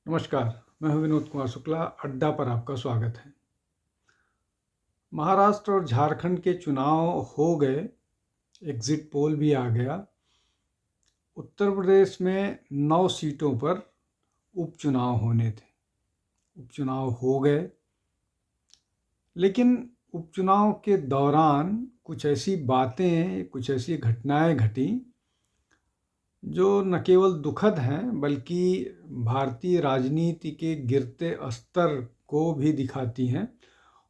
नमस्कार, मैं हूं विनोद कुमार शुक्ला। अड्डा पर आपका स्वागत है। महाराष्ट्र और झारखंड के चुनाव हो गए, एग्जिट पोल भी आ गया। उत्तर प्रदेश में 9 सीटों पर उपचुनाव होने थे। उपचुनाव हो गए, लेकिन उपचुनाव के दौरान कुछ ऐसी बातें, कुछ ऐसी घटनाएं घटी जो न केवल दुखद हैं बल्कि भारतीय राजनीति के गिरते स्तर को भी दिखाती हैं।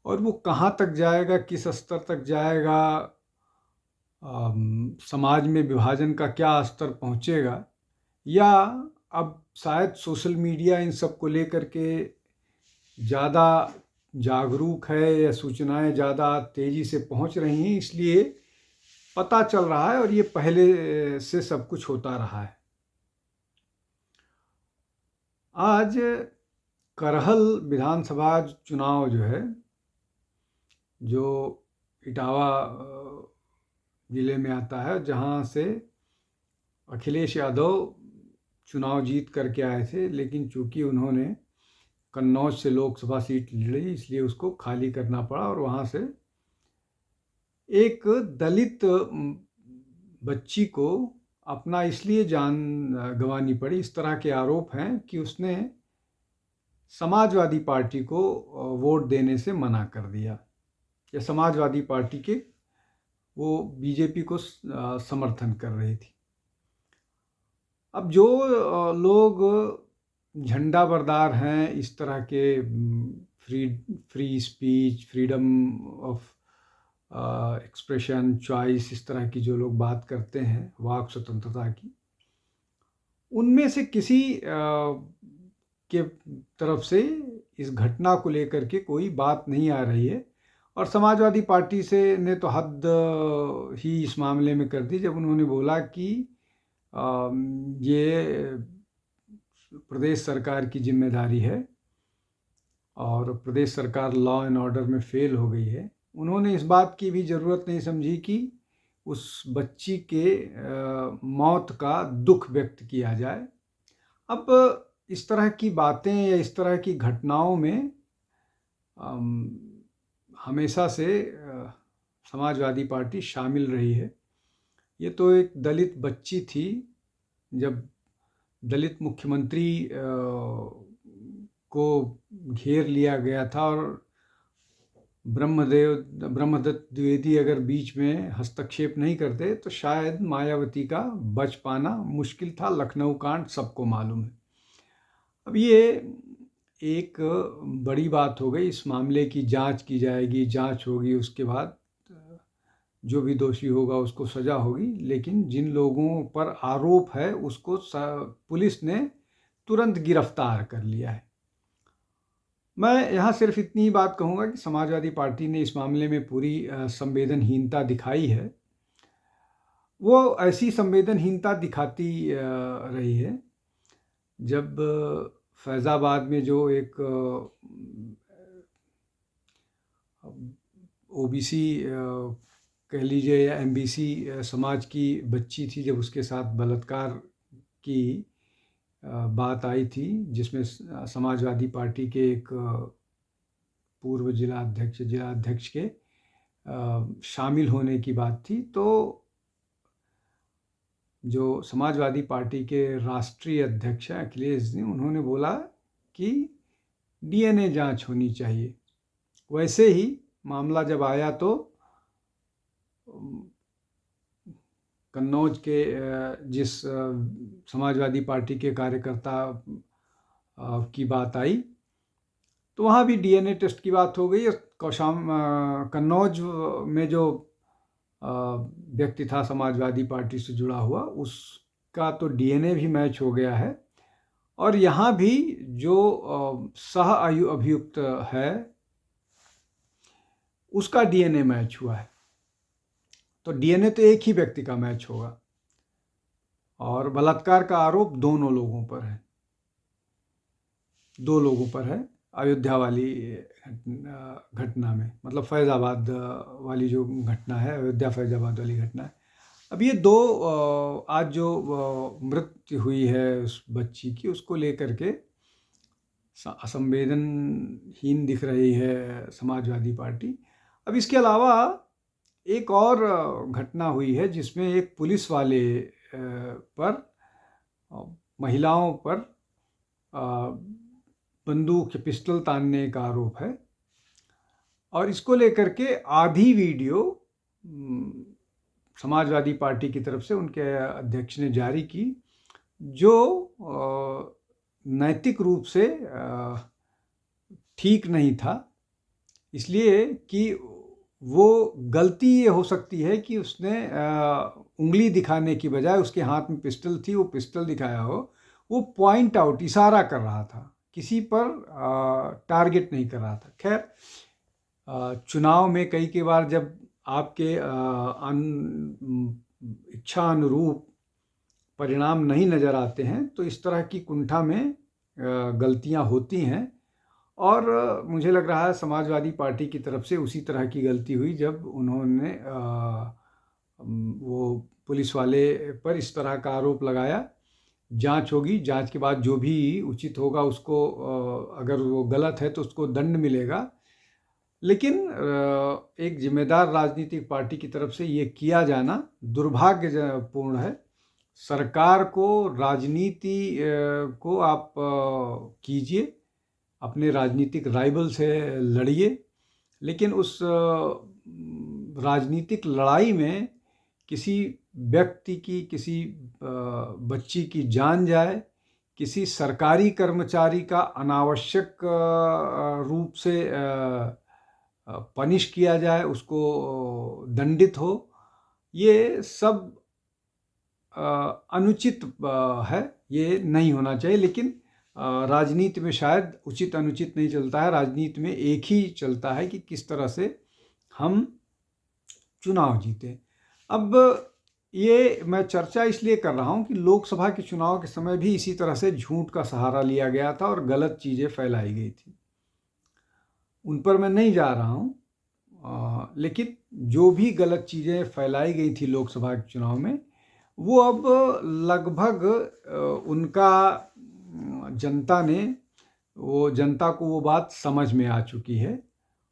और वो कहाँ तक जाएगा, किस स्तर तक जाएगा, समाज में विभाजन का क्या स्तर पहुँचेगा, या अब शायद सोशल मीडिया इन सब को लेकर के ज़्यादा जागरूक है या सूचनाएं ज़्यादा तेज़ी से पहुँच रही हैं, इसलिए पता चल रहा है और ये पहले से सब कुछ होता रहा है। आज करहल विधानसभा चुनाव जो है, जो इटावा ज़िले में आता है, जहाँ से अखिलेश यादव चुनाव जीत करके आए थे, लेकिन चूंकि उन्होंने कन्नौज से लोकसभा सीट लड़ी इसलिए उसको खाली करना पड़ा और वहाँ से एक दलित बच्ची को अपना इसलिए जान गंवानी पड़ी। इस तरह के आरोप हैं कि उसने समाजवादी पार्टी को वोट देने से मना कर दिया, या समाजवादी पार्टी के वो बीजेपी को समर्थन कर रही थी। अब जो लोग झंडा बरदार हैं, इस तरह के free speech, freedom of expression, choice, इस तरह की जो लोग बात करते हैं वाक स्वतंत्रता की, उनमें से किसी के तरफ से इस घटना को लेकर के कोई बात नहीं आ रही है। और समाजवादी पार्टी से ने तो हद ही इस मामले में कर दी जब उन्होंने बोला कि ये प्रदेश सरकार की जिम्मेदारी है और प्रदेश सरकार लॉ एंड ऑर्डर में फेल हो गई है। उन्होंने इस बात की भी ज़रूरत नहीं समझी कि उस बच्ची के मौत का दुख व्यक्त किया जाए। अब इस तरह की बातें या इस तरह की घटनाओं में हमेशा से समाजवादी पार्टी शामिल रही है। ये तो एक दलित बच्ची थी। जब दलित मुख्यमंत्री को घेर लिया गया था और ब्रह्मदत्त द्विवेदी अगर बीच में हस्तक्षेप नहीं करते तो शायद मायावती का बच पाना मुश्किल था। लखनऊ कांड सबको मालूम है। अब ये एक बड़ी बात हो गई। इस मामले की जांच की जाएगी, जांच होगी, उसके बाद जो भी दोषी होगा उसको सज़ा होगी। लेकिन जिन लोगों पर आरोप है उसको पुलिस ने तुरंत गिरफ्तार कर लिया है। मैं यहाँ सिर्फ इतनी ही बात कहूँगा कि समाजवादी पार्टी ने इस मामले में पूरी संवेदनहीनता दिखाई है। वो ऐसी संवेदनहीनता दिखाती रही है जब फैज़ाबाद में जो एक ओबीसी कह लीजिए या एमबीसी समाज की बच्ची थी, जब उसके साथ बलात्कार की बात आई थी, जिसमें समाजवादी पार्टी के एक पूर्व जिला अध्यक्ष के शामिल होने की बात थी, तो जो समाजवादी पार्टी के राष्ट्रीय अध्यक्ष हैं अखिलेश जी, उन्होंने बोला कि डीएनए जांच होनी चाहिए। वैसे ही मामला जब आया तो कन्नौज के जिस समाजवादी पार्टी के कार्यकर्ता की बात आई तो वहाँ भी डीएनए टेस्ट की बात हो गई। कन्नौज में जो व्यक्ति था समाजवादी पार्टी से जुड़ा हुआ, उसका तो डीएनए भी मैच हो गया है। और यहाँ भी जो सह अभियुक्त है उसका डीएनए मैच हुआ है। तो डीएनए तो एक ही व्यक्ति का मैच होगा। और बलात्कार का आरोप दोनों लोगों पर है, 2 लोगों पर है। अयोध्या वाली घटना में, मतलब फैज़ाबाद वाली जो घटना है, अयोध्या फैज़ाबाद वाली घटना है। अब ये 2 आज जो मृत्यु हुई है उस बच्ची की, उसको लेकर के असंवेदनहीन दिख रही है समाजवादी पार्टी। अब इसके अलावा एक और घटना हुई है जिसमें एक पुलिस वाले पर महिलाओं पर बंदूक या पिस्टल तानने का आरोप है, और इसको लेकर के आधी वीडियो समाजवादी पार्टी की तरफ से उनके अध्यक्ष ने जारी की, जो नैतिक रूप से ठीक नहीं था। इसलिए कि वो गलती ये हो सकती है कि उसने उंगली दिखाने की बजाय, उसके हाथ में पिस्टल थी, वो पिस्टल दिखाया हो, वो पॉइंट आउट, इशारा कर रहा था, किसी पर टारगेट नहीं कर रहा था। खैर, चुनाव में कई बार जब आपके इच्छा अनुरूप परिणाम नहीं नज़र आते हैं तो इस तरह की कुंठा में गलतियां होती हैं, और मुझे लग रहा है समाजवादी पार्टी की तरफ से उसी तरह की गलती हुई जब उन्होंने वो पुलिस वाले पर इस तरह का आरोप लगाया। जांच होगी, जांच के बाद जो भी उचित होगा उसको, अगर वो गलत है तो उसको दंड मिलेगा। लेकिन एक जिम्मेदार राजनीतिक पार्टी की तरफ से ये किया जाना दुर्भाग्यपूर्ण है। सरकार को, राजनीति को आप कीजिए, अपने राजनीतिक राइवल से लड़िए, लेकिन उस राजनीतिक लड़ाई में किसी व्यक्ति की, किसी बच्ची की जान जाए, किसी सरकारी कर्मचारी का अनावश्यक रूप से पनिश किया जाए, उसको दंडित हो, ये सब अनुचित है, ये नहीं होना चाहिए। लेकिन राजनीति में शायद उचित अनुचित नहीं चलता है, राजनीति में एक ही चलता है कि किस तरह से हम चुनाव जीते। अब ये मैं चर्चा इसलिए कर रहा हूँ कि लोकसभा के चुनाव के समय भी इसी तरह से झूठ का सहारा लिया गया था और गलत चीज़ें फैलाई गई थी। उन पर मैं नहीं जा रहा हूँ, लेकिन जो भी गलत चीज़ें फैलाई गई थी लोकसभा के चुनाव में, वो अब लगभग उनका जनता को वो बात समझ में आ चुकी है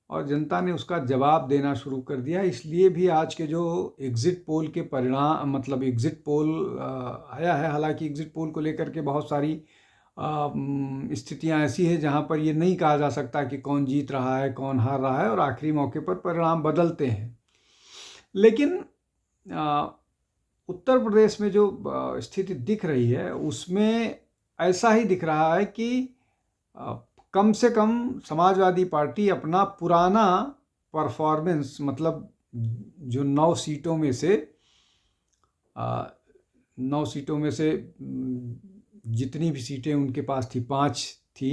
और जनता ने उसका जवाब देना शुरू कर दिया। इसलिए भी आज के जो एग्ज़िट पोल के परिणाम, मतलब एग्ज़िट पोल आया है, हालांकि एग्ज़िट पोल को लेकर के बहुत सारी स्थितियां ऐसी है जहां पर ये नहीं कहा जा सकता कि कौन जीत रहा है, कौन हार रहा है, और आखिरी मौके पर परिणाम बदलते हैं। लेकिन उत्तर प्रदेश में जो स्थिति दिख रही है उसमें ऐसा ही दिख रहा है कि कम से कम समाजवादी पार्टी अपना पुराना परफॉर्मेंस, मतलब जो 9 सीटों में से जितनी भी सीटें उनके पास थी, 5 थी,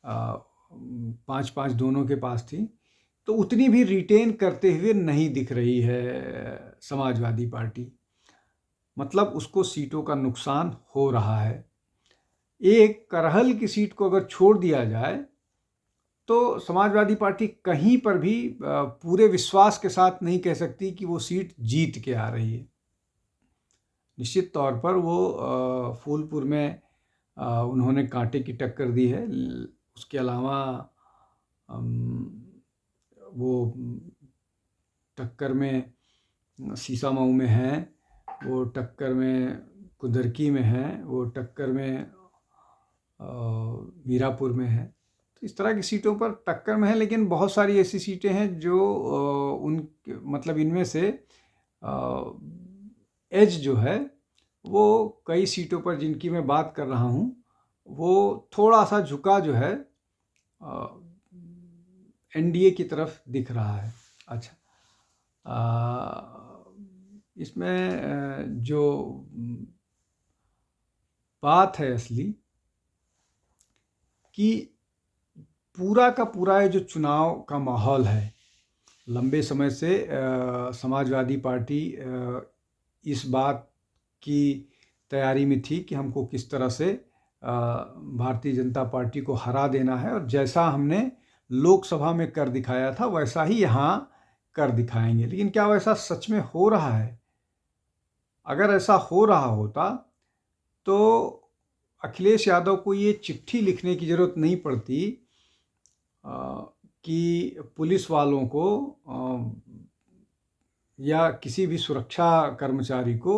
5 दोनों के पास थी, तो उतनी भी रिटेन करते हुए नहीं दिख रही है समाजवादी पार्टी। मतलब उसको सीटों का नुकसान हो रहा है। एक करहल की सीट को अगर छोड़ दिया जाए तो समाजवादी पार्टी कहीं पर भी पूरे विश्वास के साथ नहीं कह सकती कि वो सीट जीत के आ रही है। निश्चित तौर पर वो फूलपुर में उन्होंने कांटे की टक्कर दी है। उसके अलावा वो टक्कर में सीसामऊ में है, वो टक्कर में कुदरकी में है, वो टक्कर में मीरापुर में है। तो इस तरह की सीटों पर टक्कर में है, लेकिन बहुत सारी ऐसी सीटें हैं जो मतलब इनमें से एज जो है वो कई सीटों पर जिनकी मैं बात कर रहा हूँ वो थोड़ा सा झुका जो है एनडीए की तरफ दिख रहा है। अच्छा, इसमें जो बात है असली कि पूरा का पूरा ये जो चुनाव का माहौल है, लंबे समय से समाजवादी पार्टी इस बात की तैयारी में थी कि हमको किस तरह से भारतीय जनता पार्टी को हरा देना है, और जैसा हमने लोकसभा में कर दिखाया था वैसा ही यहाँ कर दिखाएंगे। लेकिन क्या वैसा सच में हो रहा है? अगर ऐसा हो रहा होता तो अखिलेश यादव को ये चिट्ठी लिखने की ज़रूरत नहीं पड़ती कि पुलिस वालों को या किसी भी सुरक्षा कर्मचारी को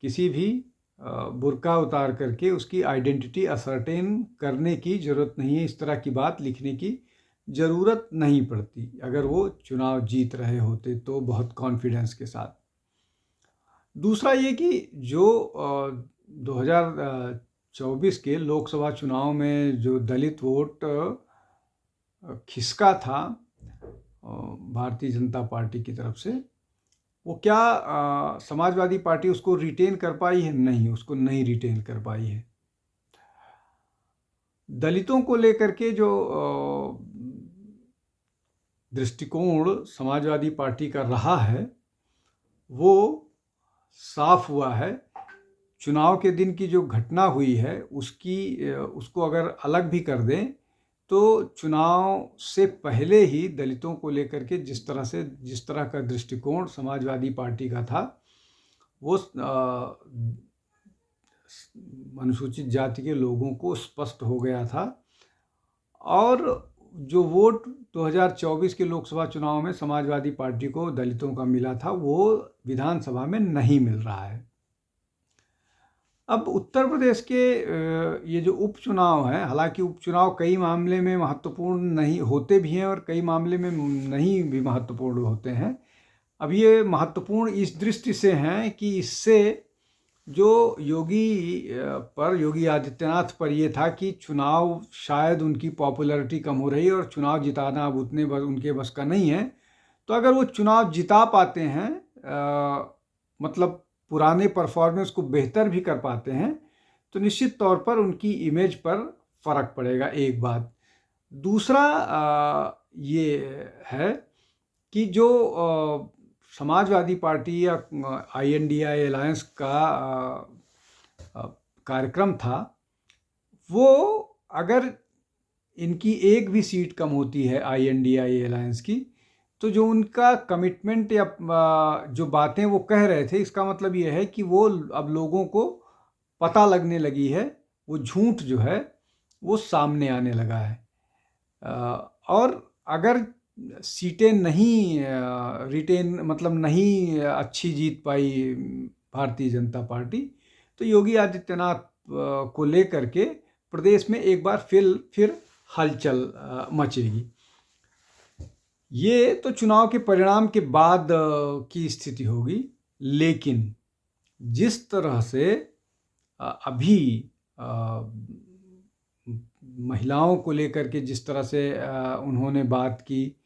किसी भी बुर्का उतार करके उसकी आइडेंटिटी असर्टेन करने की ज़रूरत नहीं है। इस तरह की बात लिखने की ज़रूरत नहीं पड़ती अगर वो चुनाव जीत रहे होते तो बहुत कॉन्फिडेंस के साथ। दूसरा ये कि जो 2024 के लोकसभा चुनाव में जो दलित वोट खिसका था भारतीय जनता पार्टी की तरफ से, वो क्या समाजवादी पार्टी उसको रिटेन कर पाई है? नहीं, उसको नहीं रिटेन कर पाई है। दलितों को लेकर के जो दृष्टिकोण समाजवादी पार्टी का रहा है वो साफ हुआ है। चुनाव के दिन की जो घटना हुई है उसको अगर अलग भी कर दें तो चुनाव से पहले ही दलितों को लेकर के जिस तरह का दृष्टिकोण समाजवादी पार्टी का था वो अनुसूचित जाति के लोगों को स्पष्ट हो गया था। और जो वोट 2024 के लोकसभा चुनाव में समाजवादी पार्टी को दलितों का मिला था वो विधानसभा में नहीं मिल रहा है। अब उत्तर प्रदेश के ये जो उपचुनाव है, हालांकि उपचुनाव कई मामले में महत्वपूर्ण नहीं होते भी हैं और कई मामले में नहीं भी महत्वपूर्ण होते हैं। अब ये महत्वपूर्ण इस दृष्टि से हैं कि इससे जो योगी आदित्यनाथ पर ये था कि चुनाव शायद उनकी पॉपुलैरिटी कम हो रही है और चुनाव जिताना अब उतने उनके बस का नहीं है। तो अगर वो चुनाव जिता पाते हैं, मतलब पुराने परफॉर्मेंस को बेहतर भी कर पाते हैं, तो निश्चित तौर पर उनकी इमेज पर फ़र्क पड़ेगा, एक बात। दूसरा ये है कि जो समाजवादी पार्टी या INDI अलायंस का कार्यक्रम था वो अगर इनकी एक भी सीट कम होती है INDI अलायंस की, तो जो उनका कमिटमेंट या जो बातें वो कह रहे थे, इसका मतलब ये है कि वो अब लोगों को पता लगने लगी है, वो झूठ जो है वो सामने आने लगा है। और अगर सीटें नहीं रिटेन मतलब नहीं अच्छी जीत पाई भारतीय जनता पार्टी, तो योगी आदित्यनाथ को लेकर के प्रदेश में एक बार फिर हलचल मचेगी। ये तो चुनाव के परिणाम के बाद की स्थिति होगी, लेकिन जिस तरह से अभी महिलाओं को लेकर के जिस तरह से उन्होंने बात की,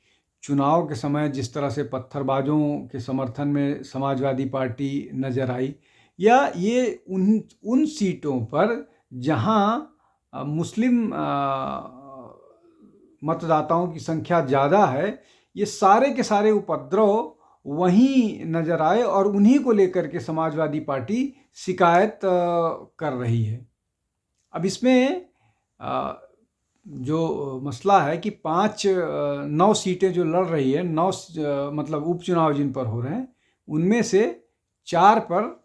चुनाव के समय जिस तरह से पत्थरबाजों के समर्थन में समाजवादी पार्टी नज़र आई, या ये उन सीटों पर जहां मुस्लिम मतदाताओं की संख्या ज़्यादा है, ये सारे के सारे उपद्रव वहीं नज़र आए और उन्हीं को लेकर के समाजवादी पार्टी शिकायत कर रही है। अब इसमें जो मसला है कि 9 सीटें जो लड़ रही है, 9 मतलब उपचुनाव जिन पर हो रहे हैं, उनमें से 4 पर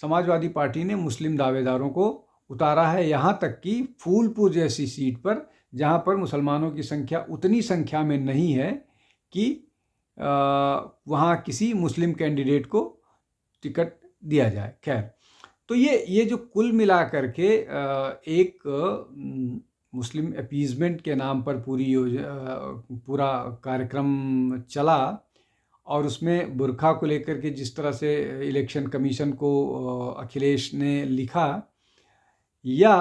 समाजवादी पार्टी ने मुस्लिम दावेदारों को उतारा है। यहाँ तक कि फूलपुर जैसी सीट पर, जहाँ पर मुसलमानों की संख्या उतनी संख्या में नहीं है कि वहाँ किसी मुस्लिम कैंडिडेट को टिकट दिया जाए। खैर, तो ये जो कुल मिला करके एक मुस्लिम अपीजमेंट के नाम पर पूरा कार्यक्रम चला, और उसमें बुर्का को लेकर के जिस तरह से इलेक्शन कमीशन को अखिलेश ने लिखा, या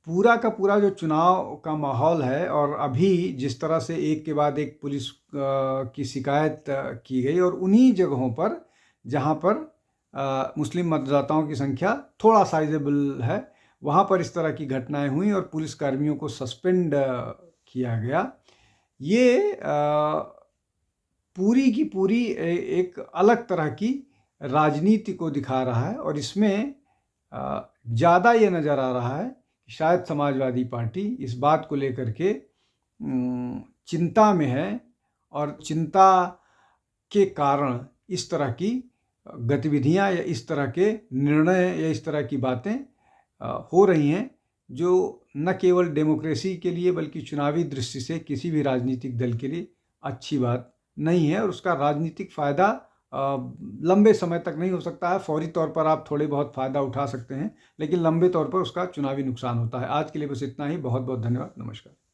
पूरा का पूरा जो चुनाव का माहौल है, और अभी जिस तरह से एक के बाद एक पुलिस की शिकायत की गई, और उन्हीं जगहों पर जहां पर मुस्लिम मतदाताओं की संख्या थोड़ा साइजेबल है, वहां पर इस तरह की घटनाएं हुई और पुलिसकर्मियों को सस्पेंड किया गया। ये पूरी की पूरी एक अलग तरह की राजनीति को दिखा रहा है, और इसमें ज़्यादा ये नज़र आ रहा है कि शायद समाजवादी पार्टी इस बात को लेकर के चिंता में है, और चिंता के कारण इस तरह की गतिविधियां या इस तरह के निर्णय या इस तरह की बातें हो रही हैं, जो न केवल डेमोक्रेसी के लिए बल्कि चुनावी दृष्टि से किसी भी राजनीतिक दल के लिए अच्छी बात नहीं है, और उसका राजनीतिक फ़ायदा लंबे समय तक नहीं हो सकता है। फौरी तौर पर आप थोड़े बहुत फ़ायदा उठा सकते हैं, लेकिन लंबे तौर पर उसका चुनावी नुकसान होता है। आज के लिए बस इतना ही। बहुत बहुत धन्यवाद। नमस्कार।